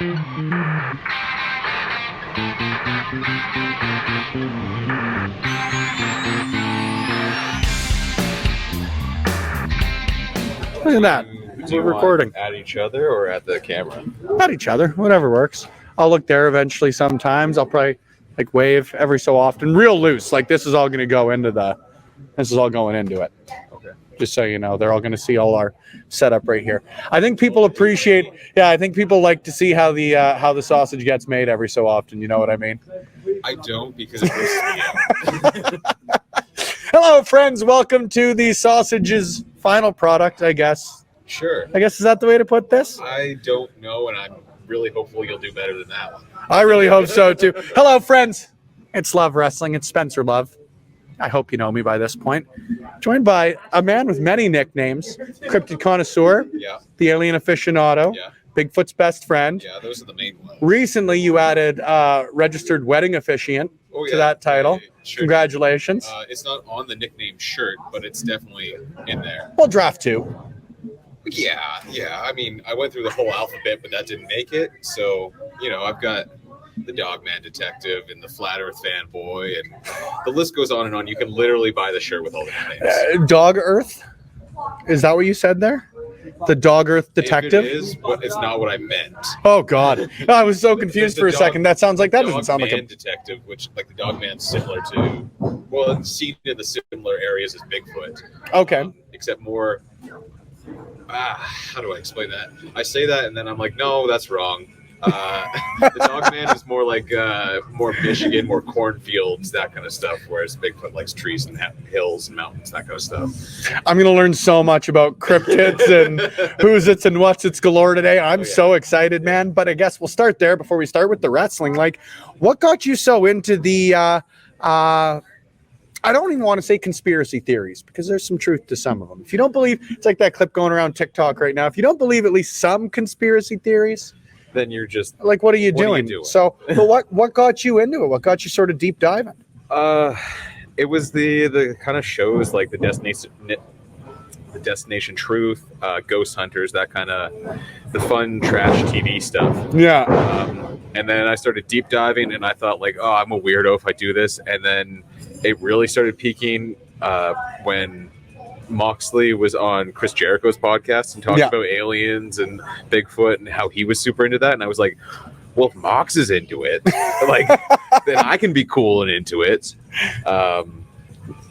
Look at that. We're recording. At each other or at the camera? At each other, whatever works. I'll look there eventually sometimes. I'll probably like wave every so often. Real loose. Like this is all going to go into this is all going into it. Okay. Just so you know, they're all going to see all our setup right here. I think people appreciate, I think people like to see how the sausage gets made every so often. You know what I mean? I don't, because it grosses me out. Hello, friends. Welcome to the sausage's final product, I guess. Sure. I guess, is that the way to put this? I don't know, and I'm really hopeful you'll do better than that one. I really hope so, too. Hello, friends. It's Love Wrestling. It's Spencer Love. I hope you know me by this point. Joined by a man with many nicknames. Cryptid Connoisseur. Yeah. The Alien Aficionado. Yeah. Bigfoot's Best Friend. Yeah, those are the main ones. Recently, you added Registered Wedding Officiant to that title. Sure. Congratulations. It's not on the nickname shirt, but it's definitely in there. Well, draft 2. Yeah. I mean, I went through the whole alphabet, but that didn't make it. So, I've got the Dogman Detective and the Flat Earth Fanboy, and the list goes on and on. You can literally buy the shirt with all the names. Dog Earth? Is that what you said there? The Dog Earth Detective? It is, but it's not what I meant. Oh, God. I was so confused for a second. That sounds like that doesn't sound like a... Detective, which, like, the Dogman's similar to... Well, it's seen in the similar areas as Bigfoot. Okay. Except more... how do I explain that? I say that, and then I'm like, no, that's wrong. The Dogman is more like more Michigan, more cornfields, that kind of stuff, whereas Bigfoot likes trees and hills and mountains, that kind of stuff. I'm going to learn so much about cryptids and who's it's and what's it's galore today. I'm so excited, man. But I guess we'll start there before we start with the wrestling. Like, what got you so into the I don't even want to say conspiracy theories, because there's some truth to some of them. If you don't believe, it's like that clip going around TikTok right now. If you don't believe at least some conspiracy theories, then you're just like, what are you doing? So, but what got you into it? What got you sort of deep diving? It was the kind of shows like the Destination Truth, Ghost Hunters, that kind of the fun trash TV stuff. Yeah. And then I started deep diving, and I thought like, oh, I'm a weirdo if I do this. And then it really started peaking when Moxley was on Chris Jericho's podcast and talked about aliens and Bigfoot and how he was super into that. And I was like, well, if Mox is into it, like, then I can be cool and into it.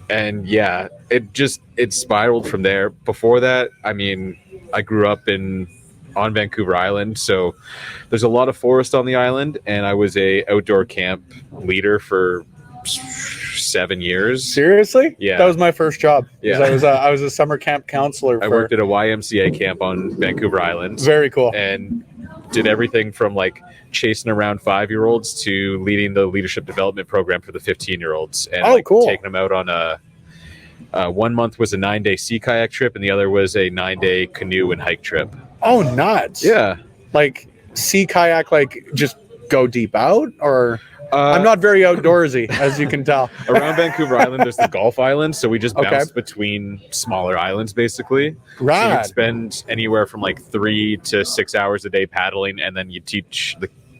And yeah, it spiraled from there. Before that, I mean, I grew up on Vancouver Island, so there's a lot of forest on the island, and I was a outdoor camp leader for 7 years. Seriously? Yeah. That was my first job. Yeah. I was a summer camp counselor. I worked at a YMCA camp on Vancouver Island. Very cool. And did everything from like chasing around 5-year-olds to leading the leadership development program for the 15-year-olds. And cool. Taking them out on a 1 month was a 9-day sea kayak trip, and the other was a 9-day canoe and hike trip. Oh, nuts. Yeah. Like sea kayak, like just go deep out, or... I'm not very outdoorsy, as you can tell. Around Vancouver Island, there's the Gulf Islands, so we just bounced between smaller islands, basically. Right. So you'd spend anywhere from like 3 to 6 hours a day paddling, and then you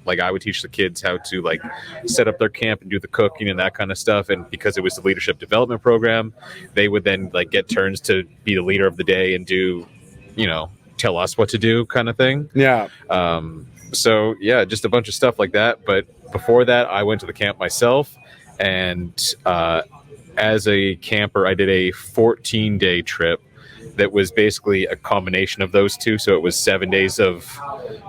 I would teach the kids how to like set up their camp and do the cooking and that kind of stuff. And because it was the leadership development program, they would then like get turns to be the leader of the day and do, tell us what to do kind of thing. Yeah. So yeah, just a bunch of stuff like that. But before that, I went to the camp myself, and as a camper, I did a 14-day trip that was basically a combination of those two. So it was 7 days of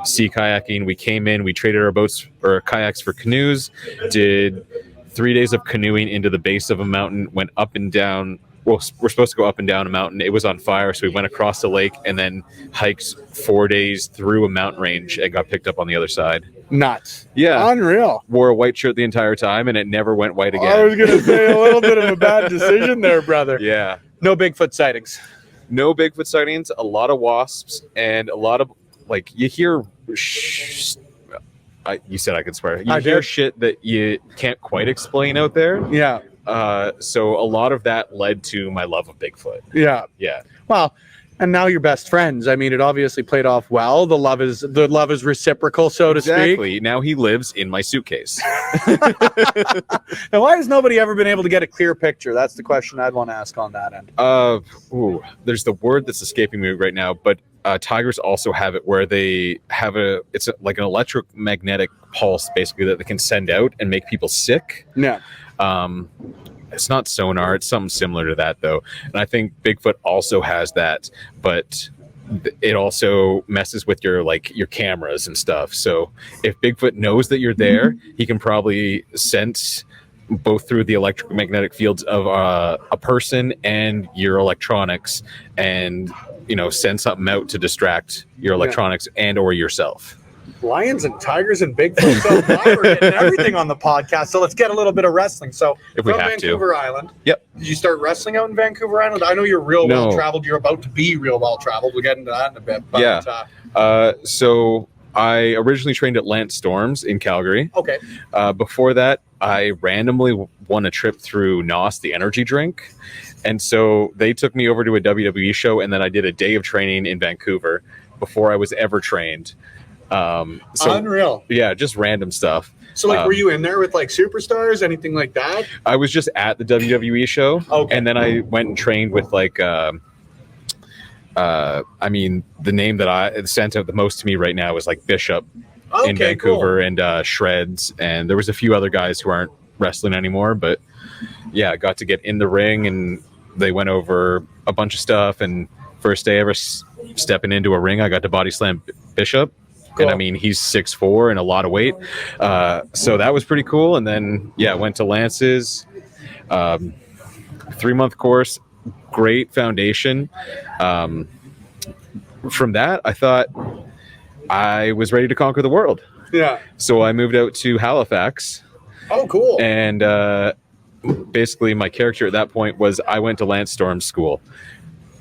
sea kayaking. We came in, we traded our boats or kayaks for canoes, did 3 days of canoeing into the base of a mountain, went up and down. Well, we're supposed to go up and down a mountain. It was on fire, so we went across the lake and then hiked 4 days through a mountain range and got picked up on the other side. Nuts. Yeah. Unreal. Wore a white shirt the entire time, and it never went white again. I was going to say a little bit of a bad decision there, brother. Yeah. No Bigfoot sightings. No Bigfoot sightings, a lot of wasps, and a lot of, like, you hear... you said I could swear. You hear shit that you can't quite explain out there. Yeah. So a lot of that led to my love of Bigfoot. Yeah. Yeah. Well, And now you're best friends. I mean, it obviously played off well. The love is reciprocal, so to speak. Exactly. Now he lives in my suitcase. Now, why has nobody ever been able to get a clear picture? That's the question I'd want to ask on that end. There's the word that's escaping me right now, but tigers also have it where they have like an electromagnetic pulse, basically, that they can send out and make people sick. Yeah. It's not sonar. It's something similar to that, though. And I think Bigfoot also has that, but it also messes with your cameras and stuff. So if Bigfoot knows that you're there, he can probably sense both through the electromagnetic fields of a person and your electronics, and send something out to distract your electronics and or yourself. Lions and tigers and Bigfoot. So now we're getting everything on the podcast. So let's get a little bit of wrestling. So if we from have Vancouver Island. Yep. Did you start wrestling out in Vancouver Island? I know you're real well traveled. You're about to be real well traveled. We'll get into that in a bit. But, yeah. So I originally trained at Lance Storms in Calgary. Okay. Before that, I randomly won a trip through NOS, the energy drink. And so they took me over to a WWE show, and then I did a day of training in Vancouver before I was ever trained. Unreal. Yeah, just random stuff. So were you in there with superstars, anything like that? I was just at the WWE show. Okay. And then I went and trained with the name that I sent out the most to me right now is Bishop in Vancouver, and Shreds, and there was a few other guys who aren't wrestling anymore, but yeah, I got to get in the ring, and they went over a bunch of stuff, and first day ever stepping into a ring, I got to body slam Bishop. Cool. And I mean, he's 6'4" and a lot of weight. So that was pretty cool. And then, went to Lance's 3-month course, great foundation. From that, I thought I was ready to conquer the world. Yeah. So I moved out to Halifax. Oh, cool. And basically my character at that point was I went to Lance Storm's school.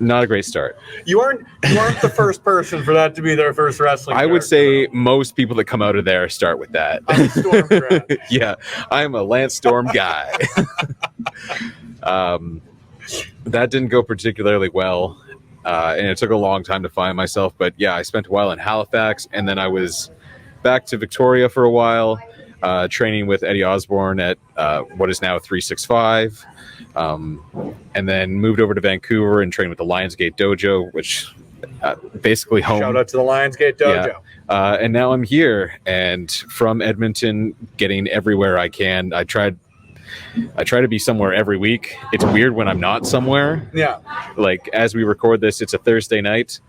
Not a great start. You aren't the first person for that to be their first wrestling. I would say most people that come out of there start with that. I'm a Storm grad. Yeah, I'm a Lance Storm guy. That didn't go particularly well, and it took a long time to find myself. But yeah, I spent a while in Halifax, and then I was back to Victoria for a while, training with Eddie Osborne at what is now 365. And then moved over to Vancouver and trained with the Lions Gate Dojo, which basically home. Shout out to the Lions Gate Dojo. Yeah. And now I'm here, and from Edmonton, getting everywhere I can. I try to be somewhere every week. It's weird when I'm not somewhere. Yeah. As we record this, it's a Thursday night.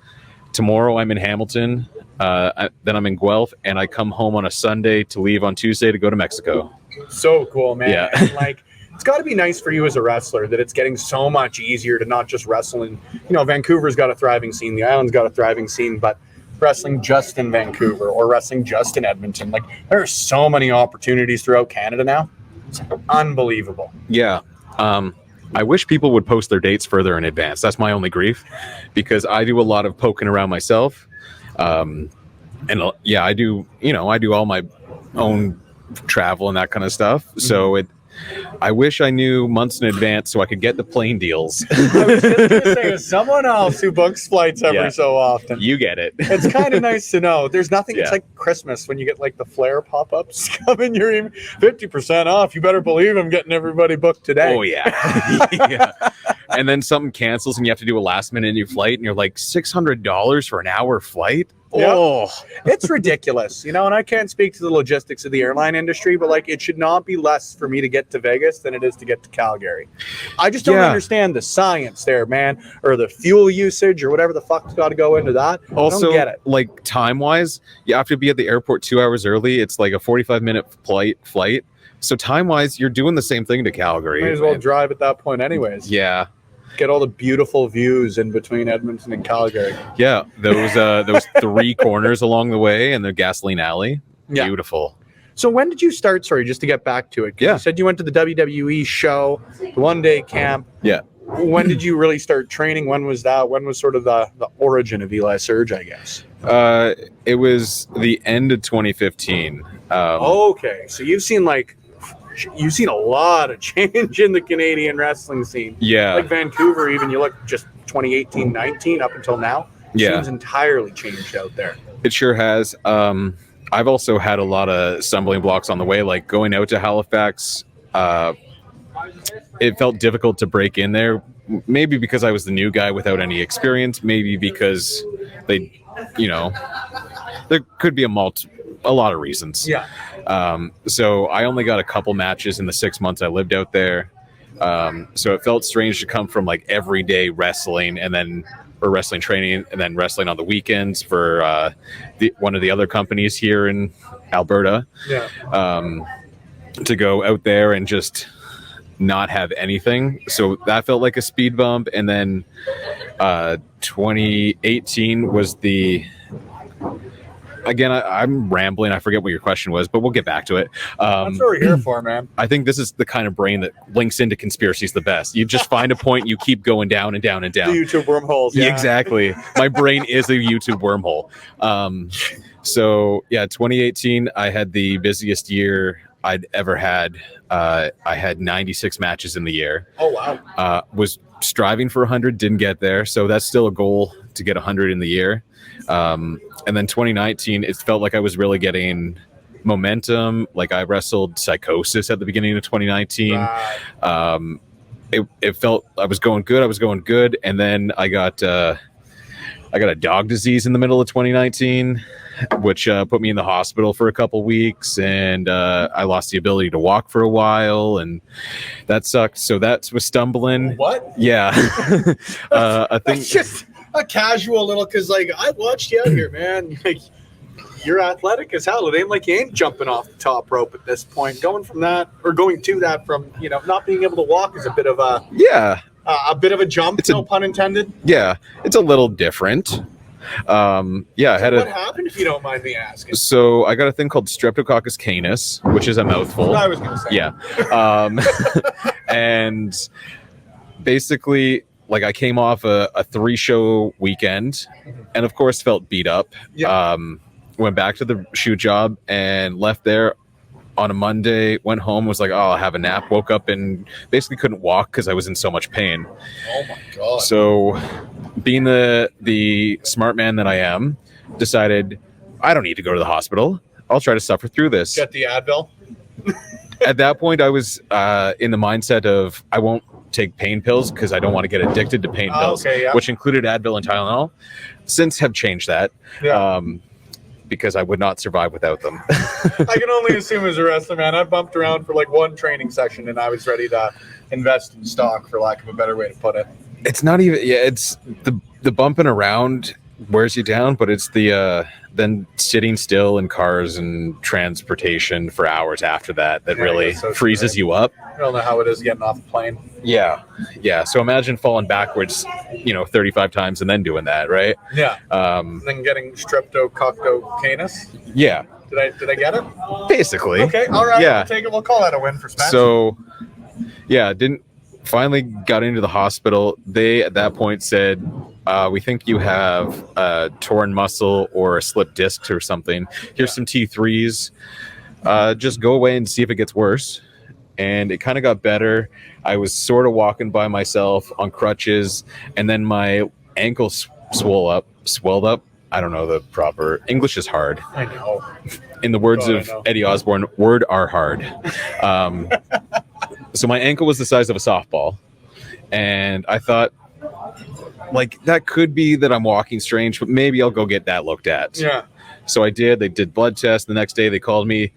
Tomorrow I'm in Hamilton. Then I'm in Guelph, and I come home on a Sunday to leave on Tuesday to go to Mexico. So cool, man. Yeah. And it's got to be nice for you as a wrestler that it's getting so much easier to not just wrestle in, Vancouver's got a thriving scene, the island's got a thriving scene, but wrestling just in Vancouver or wrestling just in Edmonton, there are so many opportunities throughout Canada now. It's unbelievable. Yeah. I wish people would post their dates further in advance. That's my only grief, because I do a lot of poking around myself. And I do all my own travel and that kind of stuff. Mm-hmm. So I wish I knew months in advance so I could get the plane deals. I was just going to say, as someone else who books flights every so often. You get it. It's kind of nice to know. There's nothing, It's like Christmas when you get the flare pop-ups coming, you're 50% off. You better believe I'm getting everybody booked today. Oh, yeah. Yeah. And then something cancels and you have to do a last-minute new flight, and you're $600 for an hour flight? Yep. Oh, it's ridiculous, and I can't speak to the logistics of the airline industry, but it should not be less for me to get to Vegas than it is to get to Calgary. I just don't understand the science there, man, or the fuel usage or whatever the fuck's got to go into that. Also, I don't get it. Time-wise, you have to be at the airport 2 hours early. It's a 45-minute flight. So time-wise, you're doing the same thing to Calgary. Might as well drive at that point anyways. Yeah. Get all the beautiful views in between Edmonton and Calgary. Yeah, those 3 corners along the way and the gasoline alley. Yeah. Beautiful. So when did you start? Sorry, just to get back to it. Yeah. You said you went to the WWE show, the one-day camp. Yeah. When did you really start training? When was that? When was sort of the origin of Eli Surge, I guess? It was the end of 2015. Okay, so you've seen a lot of change in the Canadian wrestling scene. Yeah. Vancouver, even, you look just 2018-19 up until now. Yeah. Seems entirely changed out there. It sure has. I've also had a lot of stumbling blocks on the way, like going out to Halifax. It felt difficult to break in there, maybe because I was the new guy without any experience, maybe because they, there could be a lot of reasons. Yeah. So I only got a couple matches in the 6 months I lived out there. So it felt strange to come from like everyday wrestling or wrestling training and then wrestling on the weekends for one of the other companies here in Alberta. Yeah. To go out there and just not have anything. So that felt like a speed bump. And then 2018 was again, I'm rambling. I forget what your question was, but we'll get back to it. That's what we're here for, man. I think this is the kind of brain that links into conspiracies the best. You just find a point, you keep going down and down and down. The YouTube wormholes. Yeah. Exactly. My brain is a YouTube wormhole. So yeah, 2018, I had the busiest year I'd ever had. I had 96 matches in the year. Oh, wow. Was striving for 100, didn't get there. So that's still a goal to get 100 in the year. And then 2019, it felt like I was really getting momentum. Like I wrestled Psychosis at the beginning of 2019. Right. It felt I was going good. And then I got a dog disease in the middle of 2019, which put me in the hospital for a couple weeks, and I lost the ability to walk for a while, and that sucked. So that was stumbling. What? Yeah. I think That's just a casual little, because like I watched you out here, man. Like you're athletic as hell. It ain't like you ain't jumping off the top rope at this point. Going from that or going to that from not being able to walk is a bit of a a jump. No pun intended. Yeah, it's a little different. I had what happened, if you don't mind me asking? So I got a thing called Streptococcus canis, which is a mouthful. I was going to say. Yeah. And basically, like I came off a 3-show weekend, and of course felt beat up. Yeah. Went back to the shoot job and left there on a Monday. Went home, was like, I'll have a nap. Woke up and basically couldn't walk because I was in so much pain. Oh my god. So, being the smart man that I am, decided I don't need to go to the hospital. I'll try to suffer through this. Get the Advil. At that point, I was in the mindset of I won't take pain pills because I don't want to get addicted to pain pills, which included Advil and Tylenol. Since have changed that. Yeah. Because I would not survive without them. I can only assume as a wrestler, man. I bumped around for like one training session and I was ready to invest in stock, for lack of a better way to put it. It's not even, it's the bumping around wears you down, but it's the then sitting still in cars and transportation for hours after that really freezes you up. I don't know how it is getting off the plane. Yeah. So imagine falling backwards, 35 times and then doing that, right? Yeah. And then getting Streptococcus canis. Yeah. Did I get it? Basically. Okay. All right. Yeah. We'll take it. We'll call that a win for Smash. So, yeah, finally got into the hospital. They at that point said, we think you have a torn muscle or a slipped disc or something. Here's some T3s. Just go away and see if it gets worse. And it kind of got better. I was sort of walking by myself on crutches, and then my ankle swelled up. I don't know the proper English is hard. I know. In the words of Eddie Osborne, word are hard. So my ankle was the size of a softball, and I thought, like, that could be that I'm walking strange, but maybe I'll go get that looked at. Yeah. So I did. They did blood tests. The next day they called me,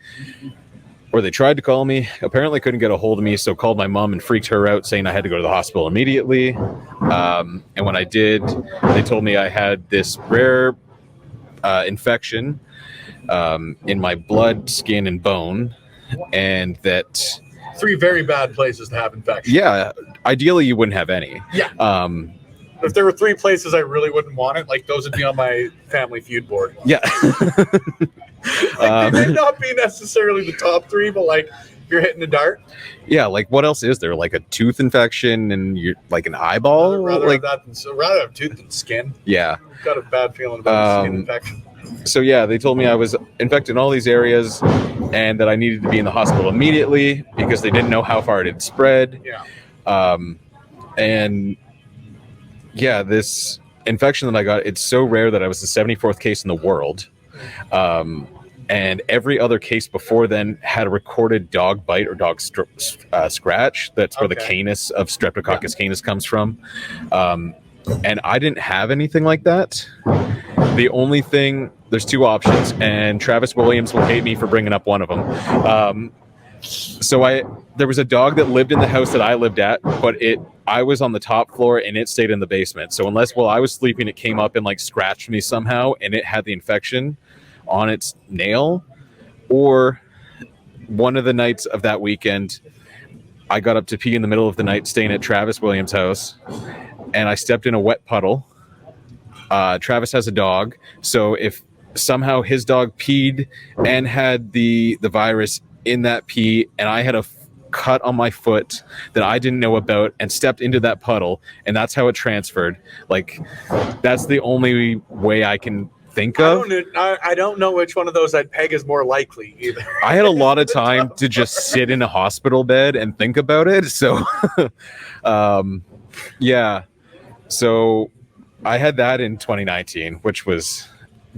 or they tried to call me. Apparently couldn't get a hold of me, so called my mom and freaked her out, saying I had to go to the hospital immediately. And when I did, they told me I had this rare infection in my blood, skin, and bone, and that... 3 very bad places to have infection. Yeah, ideally you wouldn't have any. Yeah. If there were 3 places I really wouldn't want it, like those would be on my Family Feud board. Yeah. They may not be necessarily the top 3, but like you're hitting a dart. Yeah, like what else is there? Like a tooth infection and you're like an eyeball? Rather like have that rather have tooth than skin. Yeah. I've got a bad feeling about skin infection. So yeah, they told me I was infected in all these areas and that I needed to be in the hospital immediately because they didn't know how far it had spread. Yeah. And yeah, this infection that I got, it's so rare that I was the 74th case in the world. And every other case before then had a recorded dog bite or dog scratch. That's where the canis of Streptococcus canis comes from. And I didn't have anything like that. The only thing, there's two options, and Travis Williams will hate me for bringing up one of them. There was a dog that lived in the house that I lived at, but I was on the top floor and it stayed in the basement. So unless while I was sleeping, it came up and like scratched me somehow and it had the infection on its nail, or one of the nights of that weekend, I got up to pee in the middle of the night staying at Travis Williams' house and I stepped in a wet puddle. Travis has a dog, so if somehow his dog peed and had the virus in that pee and I had a cut on my foot that I didn't know about and stepped into that puddle and that's how it transferred, like that's the only way I can think of. I don't know which one of those I'd peg as more likely either. I had a lot of time to just sit in a hospital bed and think about it. So, yeah. So I had that in 2019, which was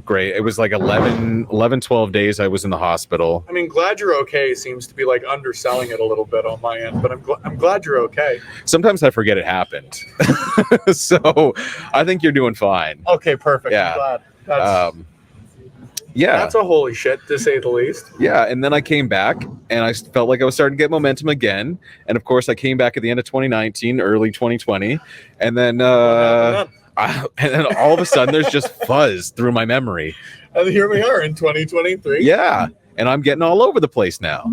great. It was like 12 days I was in the hospital. I mean, glad you're okay seems to be like underselling it a little bit on my end, but I'm glad you're okay. Sometimes I forget it happened. So I think you're doing fine. Okay, perfect. Yeah. I'm glad. That's a holy shit, to say the least. Yeah, and then I came back, and I felt like I was starting to get momentum again. And of course, I came back at the end of 2019, early 2020, and then all of a sudden, there's just fuzz through my memory. And here we are in 2023. Yeah, and I'm getting all over the place now.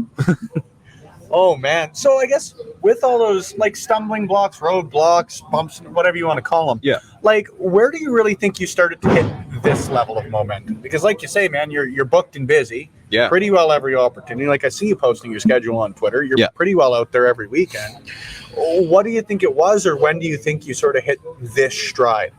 Oh man! So I guess with all those like stumbling blocks, roadblocks, bumps, whatever you want to call them, yeah. Like, where do you really think you started to hit this level of momentum? Because, like you say, man, you're booked and busy. Yeah. Pretty well every opportunity. Like I see you posting your schedule on Twitter. You're pretty well out there every weekend. What do you think it was, or when do you think you sort of hit this stride?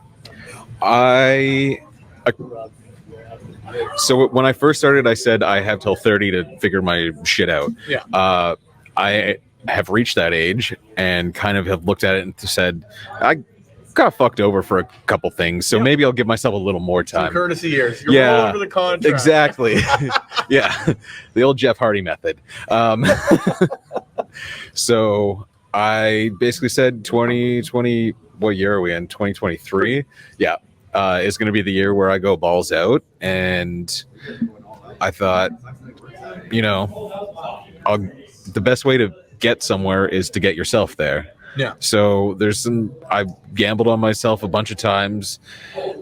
So when I first started, I said I have till 30 to figure my shit out. Yeah. I have reached that age and kind of have looked at it and said, I got fucked over for a couple things, so maybe I'll give myself a little more time. Some courtesy years. You're all over the contract. Exactly. Yeah. The old Jeff Hardy method. So I basically said 2020, what year are we in? 2023? Yeah. Is going to be the year where I go balls out. And I thought, the best way to get somewhere is to get yourself there. Yeah. So I've gambled on myself a bunch of times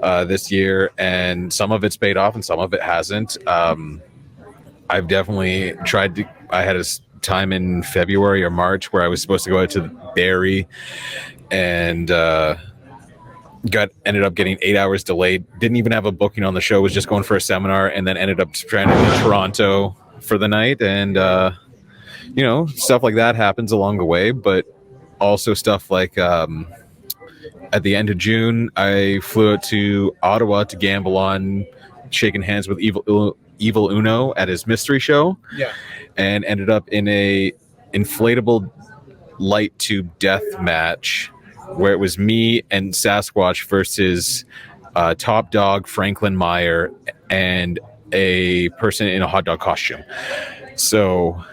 this year, and some of it's paid off and some of it hasn't. I've definitely tried I had a time in February or March where I was supposed to go out to Barrie and ended up getting 8 hours delayed. Didn't even have a booking on the show, was just going for a seminar, and then ended up stranded in Toronto for the night. And stuff like that happens along the way, but also stuff like at the end of June, I flew out to Ottawa to gamble on shaking hands with Evil Uno at his mystery show. Yeah. And ended up in a inflatable light tube death match where it was me and Sasquatch versus Top Dog, Franklin Meyer, and a person in a hot dog costume. So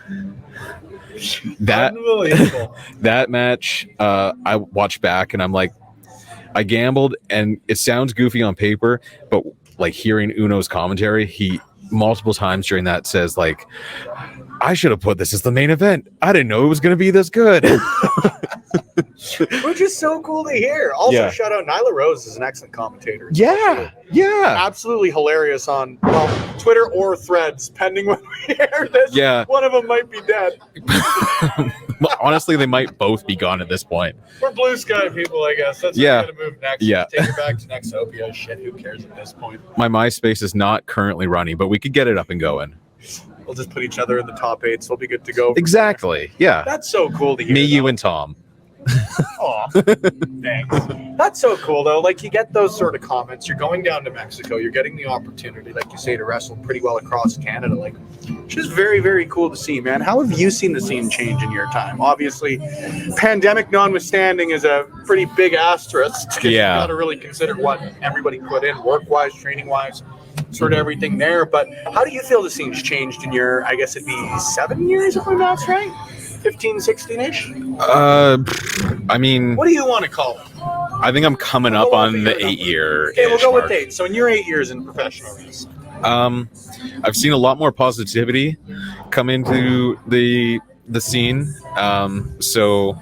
that match, I watched back and I'm like, I gambled, and it sounds goofy on paper, but like hearing Uno's commentary, he multiple times during that says like, I should have put this as the main event. I didn't know it was going to be this good. Which is so cool to hear. Also, shout out Nyla Rose is an excellent commentator. Yeah. Absolutely hilarious on Twitter or Threads, pending when we air this. Yeah. One of them might be dead. Honestly, they might both be gone at this point. We're blue sky people, I guess. That's where we're going to move next. Yeah. Take it back to Nexopia. Shit, who cares at this point? My MySpace is not currently running, but we could get it up and going. We'll just put each other in the top 8, so we'll be good to go. Exactly. Yeah. That's so cool to hear. Me, you, and Tom. Aw, thanks. That's so cool, though. Like, you get those sort of comments. You're going down to Mexico. You're getting the opportunity, like you say, to wrestle pretty well across Canada. Like, it's just very, very cool to see, man. How have you seen the scene change in your time? Obviously, pandemic notwithstanding is a pretty big asterisk. 'Cause Yeah. you got to really consider what everybody put in, work-wise, training-wise, sort of everything there. But how do you feel the scene's changed in your, I guess it'd be 7 years, if my math's right? 15, 16-ish? I mean, What do you want to call it? I think I'm coming up on the 8-year. Okay, we'll go with 8. So in your 8 years in professional wrestling. I've seen a lot more positivity come into the scene. So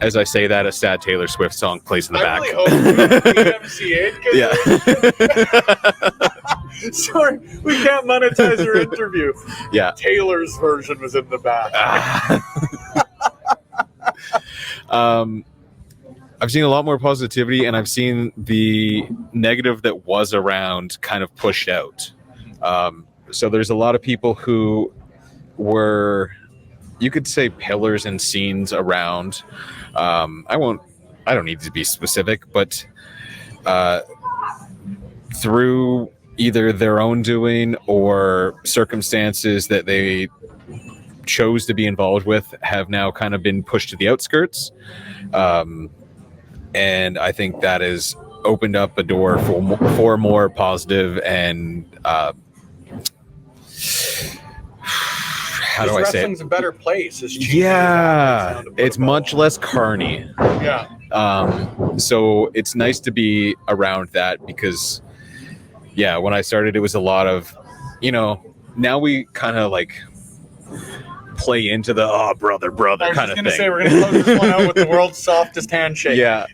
as I say that, a sad Taylor Swift song plays in the back. I really hope Yeah. Sorry, we can't monetize your interview. Yeah. Taylor's version was in the back. I've seen a lot more positivity, and I've seen the negative that was around kind of pushed out. So there's a lot of people who were, you could say, pillars and scenes around. I don't need to be specific, but through either their own doing or circumstances that they chose to be involved with have now kind of been pushed to the outskirts. And I think that has opened up a door for more positive and how do I say wrestling's it? a better place. Yeah, it's much less carny. Yeah. So it's nice to be around that because, yeah, when I started, it was a lot of, now we kind of like play into the brother kind of thing. I was going to say, we're going to close this one out with the world's softest handshake. Yeah.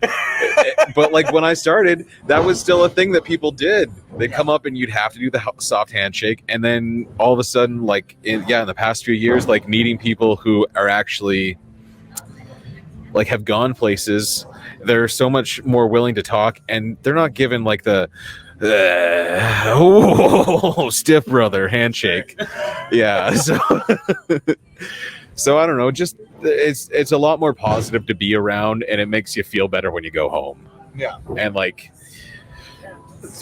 But like when I started, that was still a thing that people did. They'd come up and you'd have to do the soft handshake. And then all of a sudden, like in the past few years, like meeting people who are actually like have gone places, they're so much more willing to talk, and they're not given like the stiff brother handshake. Yeah. So I don't know, just it's a lot more positive to be around, and it makes you feel better when you go home. Yeah. And like,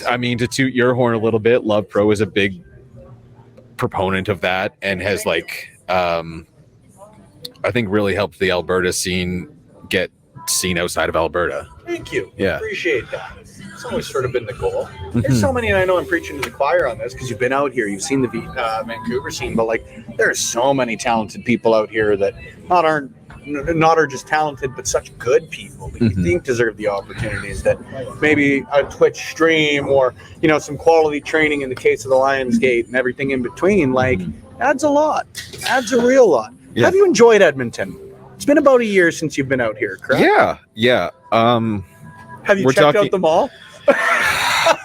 I mean, to toot your horn a little bit, Love Pro is a big proponent of that, and has like I think really helped the Alberta scene get seen outside of Alberta. Thank you. Yeah. Appreciate that. It's always sort of been the goal. There's so many, and I know I'm preaching to the choir on this because you've been out here, you've seen the Vancouver scene, but like there are so many talented people out here that not are just talented, but such good people that you think deserve the opportunities that maybe a Twitch stream or some quality training in the case of the Lions Gate and everything in between adds a lot, adds a real lot. Yeah. Have you enjoyed Edmonton? It's been about a year since you've been out here, correct? Yeah. Have you checked out the mall?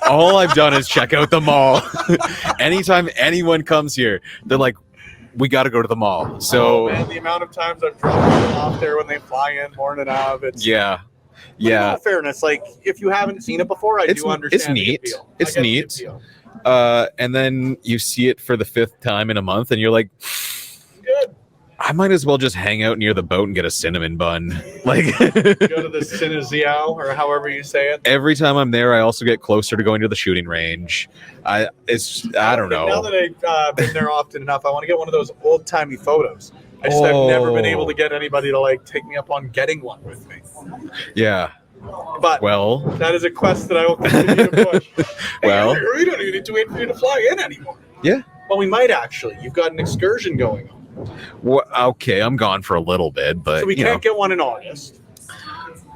All I've done is check out the mall. Anytime anyone comes here, they're like, we got to go to the mall. So man, the amount of times I've dropped them off there when they fly in morning of, it's yeah. In all fairness, like if you haven't seen it before, I do understand. It's neat. It's neat. And then you see it for the 5th time in a month, and you're like, good. I might as well just hang out near the boat and get a cinnamon bun. Like go to the Cineziao or however you say it. Every time I'm there, I also get closer to going to the shooting range. I don't know. Now that I've been there often enough, I want to get one of those old timey photos. I've never been able to get anybody to like take me up on getting one with me. Yeah. But that is a quest that I will continue to push. We don't even need to wait for you to fly in anymore. Yeah. Well, we might actually. You've got an excursion going on. Well, okay, I'm gone for a little bit, but so we can't get one in August.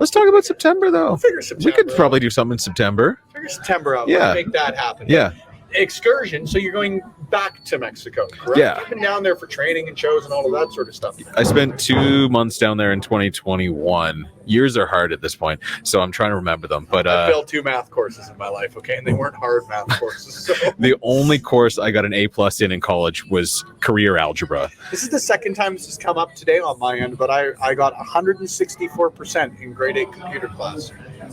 Let's talk about September, though. We'll figure September. We could probably do something in September. Figure September out. Yeah, make that happen. Yeah. Excursion. So you're going back to Mexico, correct? Yeah. You've been down there for training and shows and all of that sort of stuff. I spent 2 months down there in 2021. Years are hard at this point, so I'm trying to remember them. But I failed 2 math courses in my life, okay, and they weren't hard math courses. So. The only course I got an A+ in college was career algebra. This is the second time this has come up today on my end, but I got 164% in grade 8 computer class.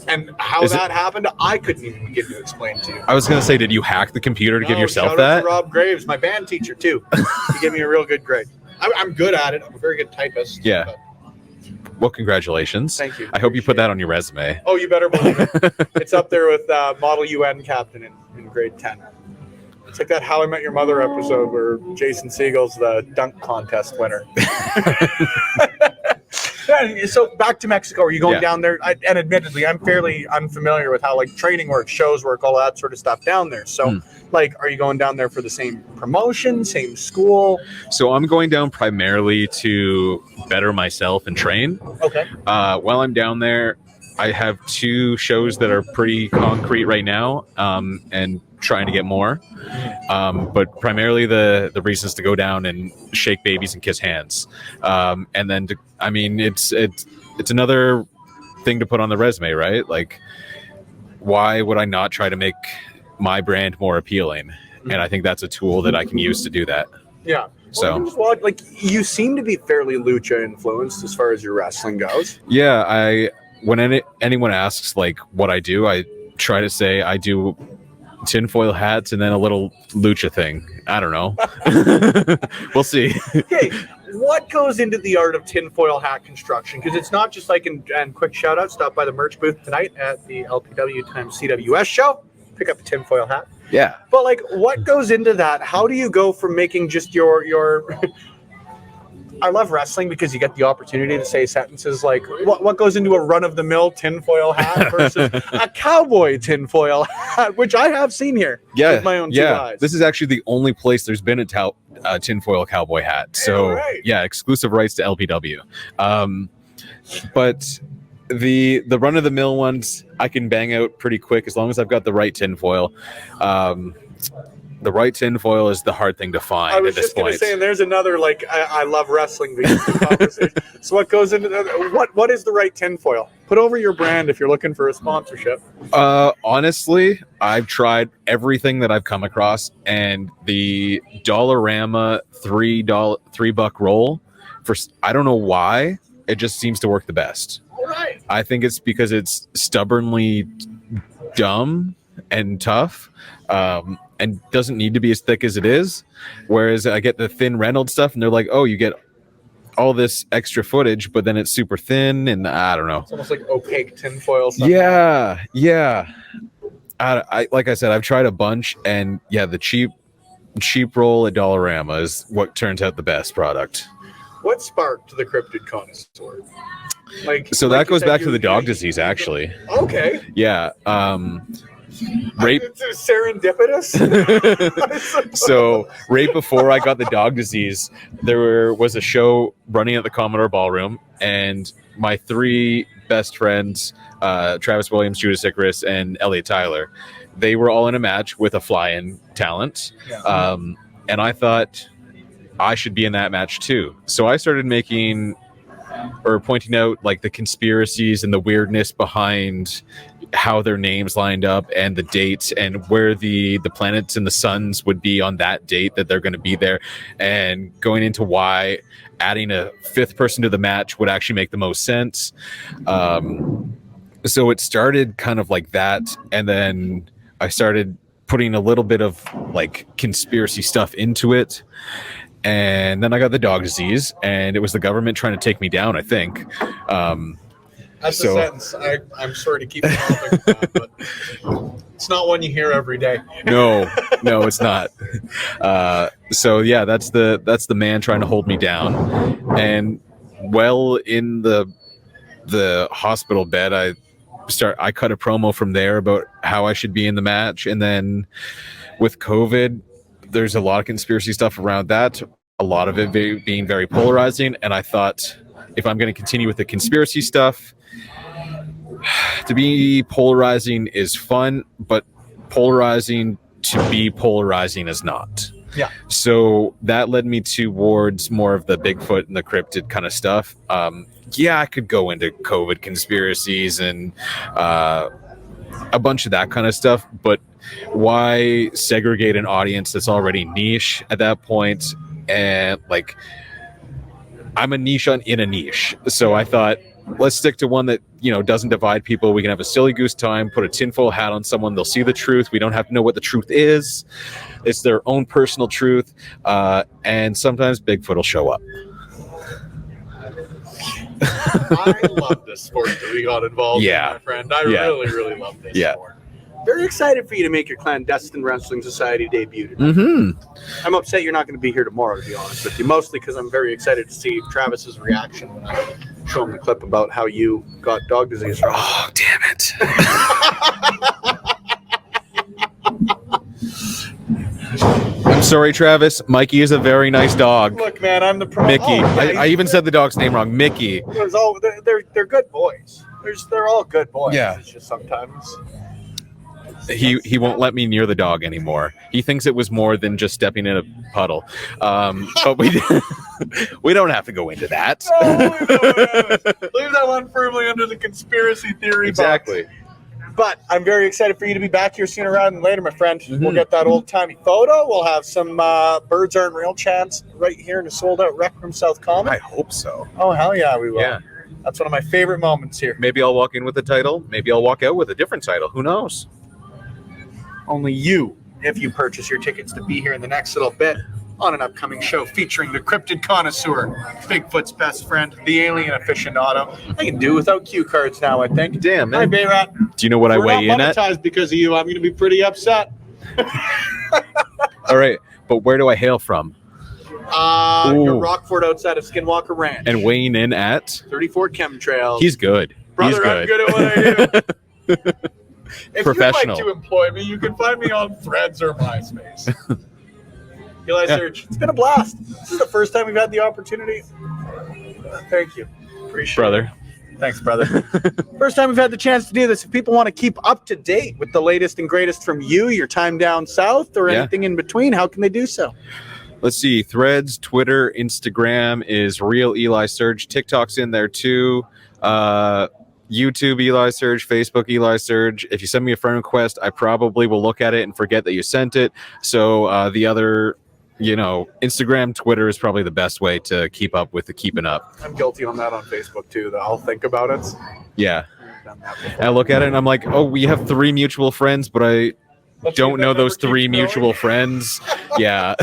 And how that happened, I couldn't even begin to explain to you. I was going to say, did you hack the computer to give yourself shout that? Out to Rob Graves, my band teacher, too. He gave me a real good grade. I'm good at it. I'm a very good typist. Yeah. Well, congratulations. Thank you. I hope you put that on your resume. Oh, you better believe it. It's up there with Model UN captain in grade 10. It's like that How I Met Your Mother episode where Jason Segel's the dunk contest winner. Yeah, so back to Mexico. Are you going down there? And admittedly, I'm fairly unfamiliar with how like training works, shows work, all that sort of stuff down there. So, like, are you going down there for the same promotion, same school? So I'm going down primarily to better myself and train. Okay. While I'm down there, I have 2 shows that are pretty concrete right now, and trying to get more. But primarily the reason is to go down and shake babies and kiss hands. And then, it's another thing to put on the resume, right? Like, why would I not try to make my brand more appealing? And I think that's a tool that I can use to do that. Yeah. So, well, like, you seem to be fairly lucha influenced as far as your wrestling goes. Yeah, when anyone asks like what I do, I try to say I do tinfoil hats and then a little lucha thing. I don't know. We'll see. Okay, what goes into the art of tinfoil hat construction? Because it's not just like, and quick shout out, stop by the merch booth tonight at the LPW times CWS show. Pick up a tinfoil hat. Yeah. But like, what goes into that? How do you go from making just your I love wrestling because you get the opportunity to say sentences like, what goes into a run-of-the-mill tinfoil hat versus a cowboy tinfoil hat, which I have seen here with my own 2 eyes. This is actually the only place there's been a tinfoil cowboy hat. So, yeah, exclusive rights to LPW. But the run-of-the-mill ones, I can bang out pretty quick as long as I've got the right tinfoil. The right tinfoil is the hard thing to find. I was just going to say, and there's another, like, I love wrestling conversation. So what goes into that? What is the right tinfoil? Put over your brand if you're looking for a sponsorship. Honestly, I've tried everything that I've come across, and the Dollarama $3 roll, I don't know why, it just seems to work the best. All right. I think it's because it's stubbornly dumb and tough. And doesn't need to be as thick as it is. Whereas I get the thin Reynolds stuff and they're like, oh, you get all this extra footage, but then it's super thin, and I don't know. It's almost like opaque tinfoil stuff. Yeah. I like I said, I've tried a bunch, and yeah, the cheap roll at Dollarama is what turns out the best product. What sparked the cryptid connoisseur? So that goes back to the dog disease, actually. Okay. Yeah. Right. It's serendipitous. So right before I got the dog disease, there was a show running at the Commodore Ballroom, and my 3 best friends, Travis Williams, Judas Icarus, and Elliot Tyler, they were all in a match with a fly-in talent. Yeah. And I thought I should be in that match too. So I started pointing out like the conspiracies and the weirdness behind how their names lined up and the dates and where the planets and the suns would be on that date that they're going to be there, and going into why adding a 5th person to the match would actually make the most sense. So it started kind of like that, and then I started putting a little bit of like conspiracy stuff into it. And then I got the dog disease, and it was the government trying to take me down, I think. That's a sentence. I'm sorry to keep it going, but it's not one you hear every day. No, it's not. So yeah, that's the man trying to hold me down. And well, in the hospital bed, I cut a promo from there about how I should be in the match. And then with COVID, there's a lot of conspiracy stuff around that, a lot of it being very polarizing. And I thought, if I'm going to continue with the conspiracy stuff, to be polarizing is fun, but polarizing to be polarizing is not. Yeah. So that led me towards more of the Bigfoot and the cryptid kind of stuff. Yeah, I could go into COVID conspiracies and a bunch of that kind of stuff, but why segregate an audience that's already niche at that point? And like, I'm a niche in a niche. So I thought, let's stick to one that, doesn't divide people. We can have a silly goose time, put a tinfoil hat on someone. They'll see the truth. We don't have to know what the truth is. It's their own personal truth. And sometimes Bigfoot will show up. I love this sport that we got involved in, my friend. I really, really love this sport. Very excited for you to make your Clandestine Wrestling Society debut today. Mm-hmm. I'm upset you're not going to be here tomorrow, to be honest with you. Mostly because I'm very excited to see Travis's reaction when I show him the clip about how you got dog disease from. Oh, damn it. I'm sorry, Travis. Mikey is a very nice dog. Look, man, I'm the pro. Mickey. I even said the dog's name wrong. Mickey. They're good boys. They're all good boys. Yeah. It's just sometimes he won't let me near the dog anymore. He thinks it was more than just stepping in a puddle. But we don't have to go into that. No, leave that one firmly under the conspiracy theory Exactly. box. But I'm very excited for you to be back here sooner rather than later, my friend. We'll get that old-timey photo. We'll have some Birds Aren't Real chants right here in a sold-out Rec Room South Common. I hope so. Oh, hell yeah, we will. Yeah. That's one of my favorite moments here. Maybe I'll walk in with a title. Maybe I'll walk out with a different title. Who knows? Only you, if you purchase your tickets to be here in the next little bit on an upcoming show featuring the cryptid connoisseur, Bigfoot's best friend, the alien aficionado. I can do without cue cards now, I think. Damn, man. Hi, Bayrat. Do you know what I weigh in at? We're not monetized because of you. I'm going to be pretty upset. All right, but where do I hail from? You're Rockford outside of Skinwalker Ranch. And weighing in at? 34 Chemtrails. He's good. Brother, He's good. I'm good at what I do. If Professional. you'd like to employ me, you can find me on Threads or MySpace. Eli Surge, it's been a blast. This is the first time we've had the opportunity. Thank you. Appreciate Brother. it. Thanks, brother. First time we've had the chance to do this. If people want to keep up to date with the latest and greatest from you, your time down south, or anything in between, how can they do so? Let's see. Threads, Twitter, Instagram is Real Eli Surge. TikTok's in there too. YouTube Eli Surge, Facebook Eli Surge. If you send me a friend request, I probably will look at it and forget that you sent it. So the other, Instagram, Twitter is probably the best way to keep up with the keeping up. I'm guilty on that on Facebook too, though. I'll think about it. Yeah. And I look at it and I'm like, oh, we have 3 mutual friends, but I don't know those 3 mutual friends. Yeah.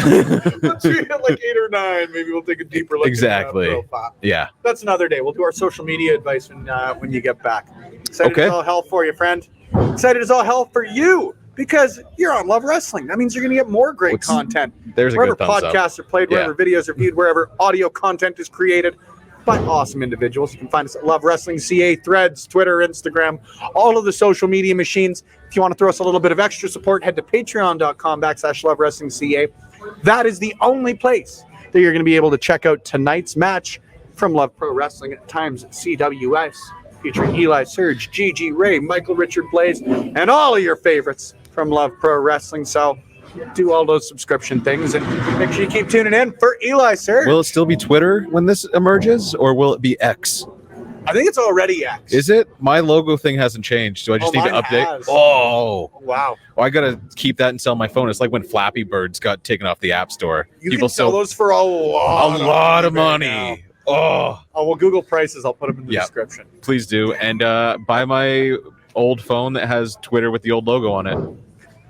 Once we hit like 8 or 9, maybe we'll take a deeper look Exactly. at that profile. Yeah. That's another day. We'll do our social media advice when you get back. Excited as all hell for you, friend. Excited as all hell for you because you're on Love Wrestling. That means you're going to get more great content. There's wherever a good thumbs podcasts are played, wherever videos are viewed, wherever audio content is created by awesome individuals. You can find us at Love Wrestling CA, Threads, Twitter, Instagram, all of the social media machines. If you want to throw us a little bit of extra support, head to patreon.com/Love Wrestling CA. That is the only place that you're going to be able to check out tonight's match from Love Pro Wrestling at times CWS, featuring Eli Surge, GG Ray, Michael Richard Blaze, and all of your favorites from Love Pro Wrestling. So do all those subscription things and make sure you keep tuning in for Eli Surge. Will it still be Twitter when this emerges, or will it be X? I think it's already X. Is it? My logo thing hasn't changed. Do I just need to update? Has. Oh. Wow. Well, I got to keep that and sell my phone. It's like when Flappy Birds got taken off the App Store. You can sell those for a lot of money. Oh, well, Google prices. I'll put them in the description. Please do. And buy my old phone that has Twitter with the old logo on it.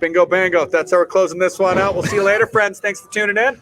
Bingo, bango. That's how we're closing this one out. We'll see you later, friends. Thanks for tuning in.